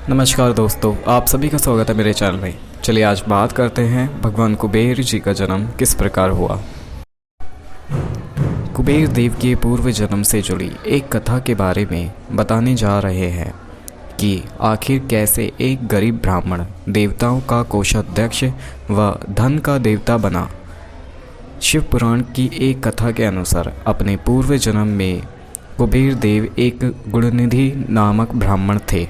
नमस्कार दोस्तों, आप सभी का स्वागत है मेरे चैनल में। चलिए आज बात करते हैं भगवान कुबेर जी का जन्म किस प्रकार हुआ। कुबेर देव के पूर्व जन्म से जुड़ी एक कथा के बारे में बताने जा रहे हैं कि आखिर कैसे एक गरीब ब्राह्मण देवताओं का कोषाध्यक्ष व धन का देवता बना। शिव पुराण की एक कथा के अनुसार अपने पूर्व जन्म में कुबेर देव एक गुणनिधि नामक ब्राह्मण थे।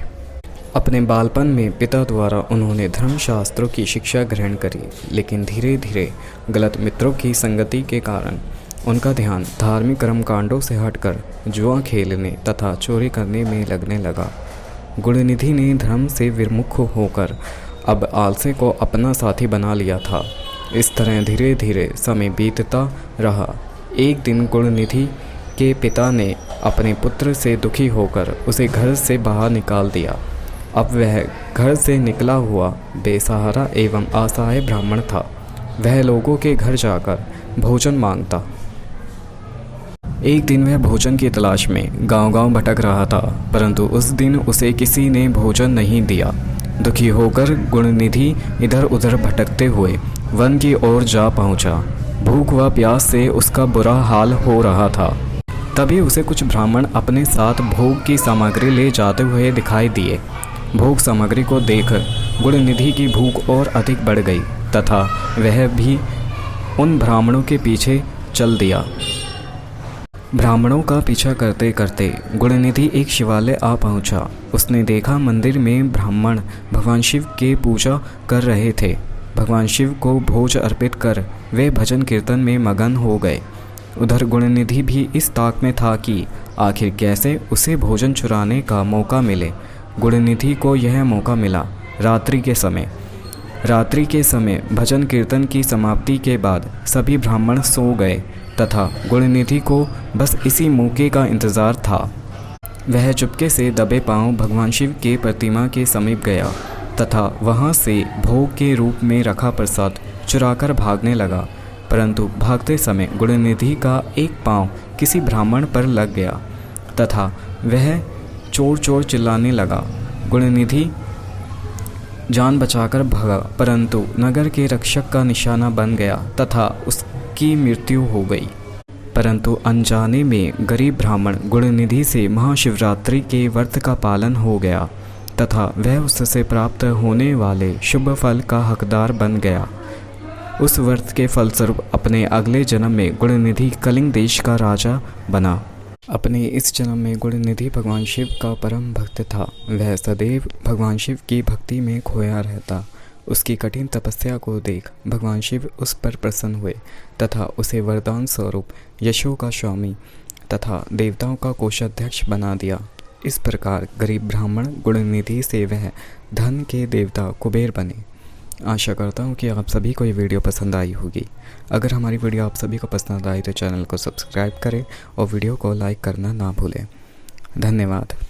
अपने बालपन में पिता द्वारा उन्होंने धर्मशास्त्रों की शिक्षा ग्रहण करी, लेकिन धीरे धीरे गलत मित्रों की संगति के कारण उनका ध्यान धार्मिक कर्मकांडों से हटकर जुआ खेलने तथा चोरी करने में लगने लगा। गुणनिधि ने धर्म से विमुख होकर अब आलसे को अपना साथी बना लिया था। इस तरह धीरे धीरे समय बीतता रहा। एक दिन गुणनिधि के पिता ने अपने पुत्र से दुखी होकर उसे घर से बाहर निकाल दिया। अब वह घर से निकला हुआ बेसहारा एवं असहाय ब्राह्मण था। वह लोगों के घर जाकर भोजन मांगता। एक दिन वह भोजन की तलाश में गांव-गांव भटक रहा था, परंतु उस दिन उसे किसी ने भोजन नहीं दिया। दुखी होकर गुणनिधि इधर उधर भटकते हुए वन की ओर जा पहुंचा। भूख व प्यास से उसका बुरा हाल हो रहा था। तभी उसे कुछ ब्राह्मण अपने साथ भोग की सामग्री ले जाते हुए दिखाई दिए। भोग सामग्री को देख गुणनिधि की भूख और अधिक बढ़ गई तथा वह भी उन ब्राह्मणों के पीछे चल दिया। ब्राह्मणों का पीछा करते करते गुणनिधि एक शिवालय आ पहुंचा। उसने देखा मंदिर में ब्राह्मण भगवान शिव के पूजा कर रहे थे। भगवान शिव को भोज अर्पित कर वे भजन कीर्तन में मगन हो गए। उधर गुणनिधि भी इस ताक में था कि आखिर कैसे उसे भोजन चुराने का मौका मिले। गुणनिधि को यह मौका मिला रात्रि के समय भजन कीर्तन की समाप्ति के बाद सभी ब्राह्मण सो गए तथा गुणनिधि को बस इसी मौके का इंतज़ार था। वह चुपके से दबे पांव भगवान शिव के प्रतिमा के समीप गया तथा वहां से भोग के रूप में रखा प्रसाद चुराकर भागने लगा, परंतु भागते समय गुणनिधि का एक पांव किसी ब्राह्मण पर लग गया तथा वह चोर चोर चिल्लाने लगा। गुणनिधि जान बचाकर भागा, परंतु नगर के रक्षक का निशाना बन गया तथा उसकी मृत्यु हो गई। परंतु अनजाने में गरीब ब्राह्मण गुणनिधि से महाशिवरात्रि के व्रत का पालन हो गया तथा वह उससे प्राप्त होने वाले शुभ फल का हकदार बन गया। उस व्रत के फलस्वरूप अपने अगले जन्म में गुणनिधि कलिंग देश का राजा बना। अपने इस जन्म में गुणनिधि भगवान शिव का परम भक्त था। वह सदैव भगवान शिव की भक्ति में खोया रहता। उसकी कठिन तपस्या को देख भगवान शिव उस पर प्रसन्न हुए तथा उसे वरदान स्वरूप यशों का स्वामी तथा देवताओं का कोषाध्यक्ष बना दिया। इस प्रकार गरीब ब्राह्मण गुणनिधि से वह धन के देवता कुबेर बने। आशा करता हूँ कि आप सभी को ये वीडियो पसंद आई होगी। अगर हमारी वीडियो आप सभी को पसंद आई तो चैनल को सब्सक्राइब करें और वीडियो को लाइक करना ना भूलें। धन्यवाद।